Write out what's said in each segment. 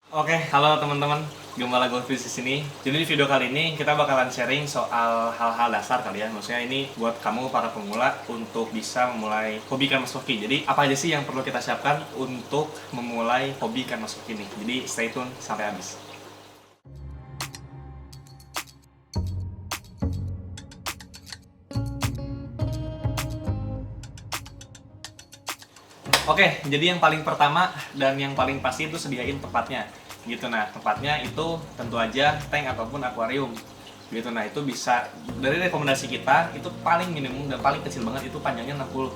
Oke, halo teman-teman, Gembala Goldfish di sini. Jadi di video kali ini kita bakalan sharing soal hal-hal dasar kali ya. Maksudnya ini buat kamu para pemula untuk bisa memulai hobi ikan mas hoki. Jadi apa aja sih yang perlu kita siapkan untuk memulai hobi ikan mas hoki ini? Jadi stay tune sampai habis. Oke, jadi yang paling pertama dan yang paling pasti itu sediain tempatnya. Gitu. Nah, tempatnya itu tentu aja tank ataupun akuarium. Gitu. Nah, itu bisa dari rekomendasi kita itu paling minimum dan paling kecil banget itu panjangnya 60.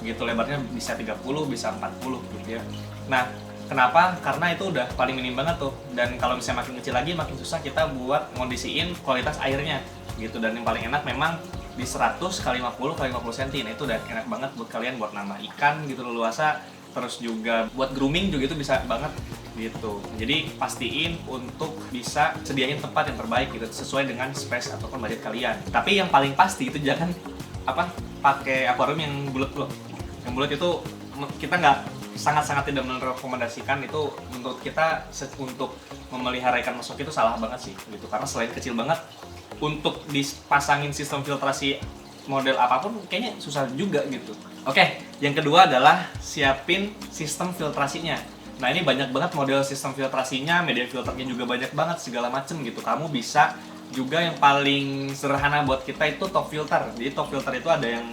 Gitu, lebarnya bisa 30, bisa 40 gitu ya. Nah, kenapa? Karena itu udah paling minim banget tuh. Dan kalau misalnya makin kecil lagi makin susah kita buat ngondisiin kualitas airnya. Gitu. Dan yang paling enak memang di 100 kali 50 kali 50 cm. Nah, itu udah enak banget buat kalian buat nambah ikan gitu leluasa, terus juga buat grooming juga itu bisa banget gitu. Jadi pastiin untuk bisa sediain tempat yang terbaik gitu sesuai dengan space ataupun budget kalian. Tapi yang paling pasti itu jangan pakai akuarium yang bulat loh. Yang bulat itu kita nggak sangat-sangat tidak merekomendasikan itu untuk kita untuk memelihara ikan masuk itu salah banget sih gitu, karena selain kecil banget untuk dipasangin sistem filtrasi model apapun kayaknya susah juga gitu. Oke, yang kedua adalah siapin sistem filtrasinya. Nah, ini banyak banget model sistem filtrasinya, media filternya juga banyak banget segala macem gitu. Kamu bisa juga yang paling sederhana buat kita itu top filter. Jadi top filter itu ada yang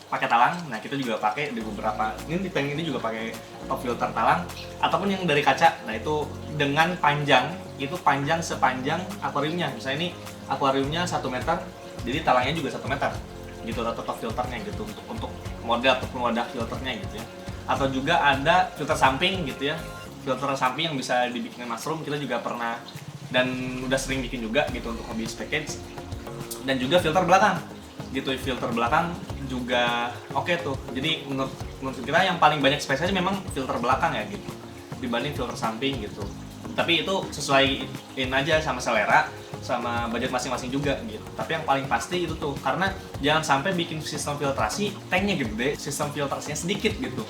pakai talang. Nah, kita juga pakai di beberapa, ini di tank ini juga pakai top filter talang ataupun yang dari kaca. Nah, itu dengan panjang itu panjang sepanjang akuariumnya. Misalnya ini akuariumnya 1 meter, jadi talangnya juga 1 meter gitu, atau top filternya gitu untuk model ataupun wadah filternya gitu ya. Atau juga ada filter samping gitu ya, filter samping yang bisa dibikin mushroom, kita juga pernah dan udah sering bikin juga gitu untuk hobbyist package. Dan juga filter belakang gitu, filter belakang juga oke tuh. Jadi menurut kita yang paling banyak spesialnya memang filter belakang ya gitu dibanding filter samping gitu. Tapi itu sesuaiin aja sama selera, sama budget masing-masing juga gitu. Tapi yang paling pasti itu tuh, karena jangan sampai bikin sistem filtrasi tanknya gede, sistem filtrasinya sedikit gitu.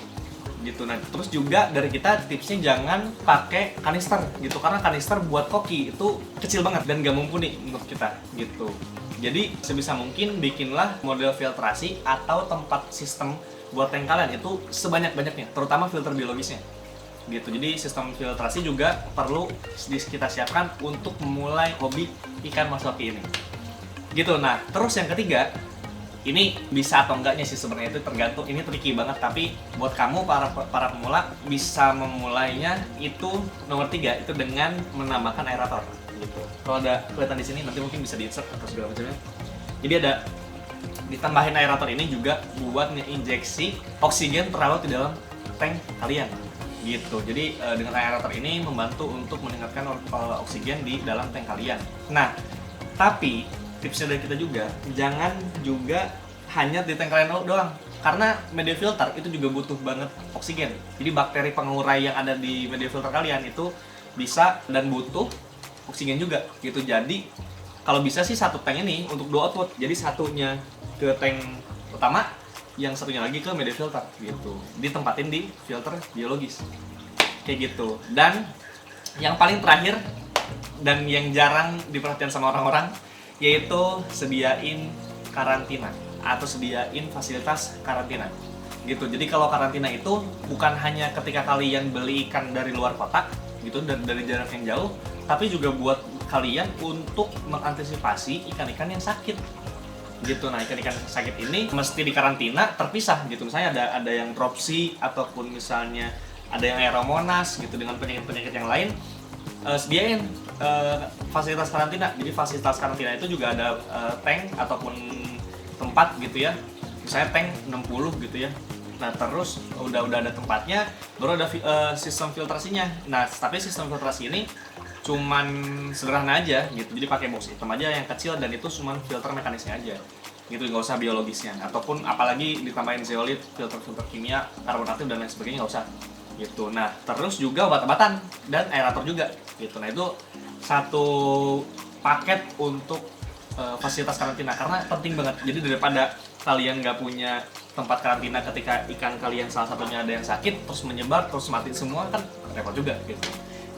Nah, terus juga dari kita tipsnya jangan pakai kanister gitu, karena kanister buat koki itu kecil banget dan gak mumpuni menurut kita gitu. Jadi sebisa mungkin bikinlah model filtrasi atau tempat sistem buat tank kalian itu sebanyak-banyaknya, terutama filter biologisnya gitu. Jadi sistem filtrasi juga perlu kita siapkan untuk memulai hobi ikan mas hoki ini gitu. Nah, terus yang ketiga, ini bisa atau enggaknya sih sebenarnya itu tergantung, ini tricky banget, tapi buat kamu para pemula bisa memulainya itu nomor 3 itu dengan menambahkan aerator gitu. Kalau ada kelihatan di sini nanti mungkin bisa di-insert atau segala macamnya. Jadi ada ditambahin aerator ini juga buat ngeinjeksi oksigen terlarut di dalam tank kalian gitu. Jadi dengan aerator ini membantu untuk meningkatkan oksigen di dalam tank kalian. Nah, tapi tipsnya dari kita juga jangan juga hanya di tank kalian doang, karena media filter itu juga butuh banget oksigen. Jadi bakteri pengurai yang ada di media filter kalian itu bisa dan butuh oksigen juga gitu. Jadi kalau bisa sih satu tank ini untuk 2 output, jadi satunya ke tank utama, yang satunya lagi ke media filter gitu, ditempatin di filter biologis kayak gitu. Dan yang paling terakhir dan yang jarang diperhatikan sama orang-orang, yaitu sediain karantina atau sediain fasilitas karantina gitu. Jadi kalau karantina itu bukan hanya ketika kalian beli ikan dari luar kota gitu dan dari jarak yang jauh, tapi juga buat kalian untuk mengantisipasi ikan-ikan yang sakit gitu. Nah, ikan-ikan sakit ini mesti dikarantina terpisah gitu. Misalnya ada yang dropsy ataupun misalnya ada yang aeromonas gitu dengan penyakit-penyakit yang lain, sediain fasilitas karantina. Jadi fasilitas karantina itu juga ada tank ataupun tempat gitu ya. Misalnya tank 60 gitu ya. Nah, terus udah ada tempatnya, baru ada sistem filtrasinya. Nah, tapi sistem filtrasi ini cuman sederhana aja gitu, jadi pakai box hitam aja yang kecil dan itu cuman filter mekanisnya aja gitu, nggak usah biologisnya ataupun apalagi ditambahin zeolit, filter kimia, karbon aktif dan lain sebagainya nggak usah gitu. Nah, terus juga obat-obatan dan aerator juga gitu. Nah, itu satu paket untuk fasilitas karantina karena penting banget. Jadi daripada kalian nggak punya tempat karantina ketika ikan kalian salah satunya ada yang sakit terus menyebar terus mati semua, kan repot juga gitu.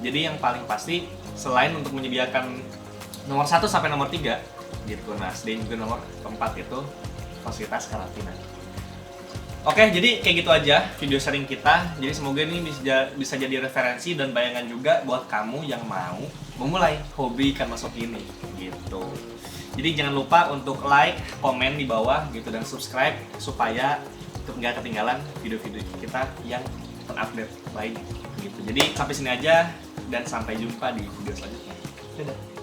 Jadi yang paling pasti selain untuk menyediakan nomor 1 sampai nomor 3 gitu, nah sediain juga nomor keempat itu fasilitas karantina. Oke, jadi kayak gitu aja video sharing kita. Jadi semoga ini bisa jadi referensi dan bayangan juga buat kamu yang mau memulai hobi ikan masuk ini gitu. Jadi jangan lupa untuk like, komen di bawah gitu, dan subscribe supaya nggak ketinggalan video-video kita yang terupdate lain gitu. Jadi sampai sini aja dan sampai jumpa di video selanjutnya. Dadah.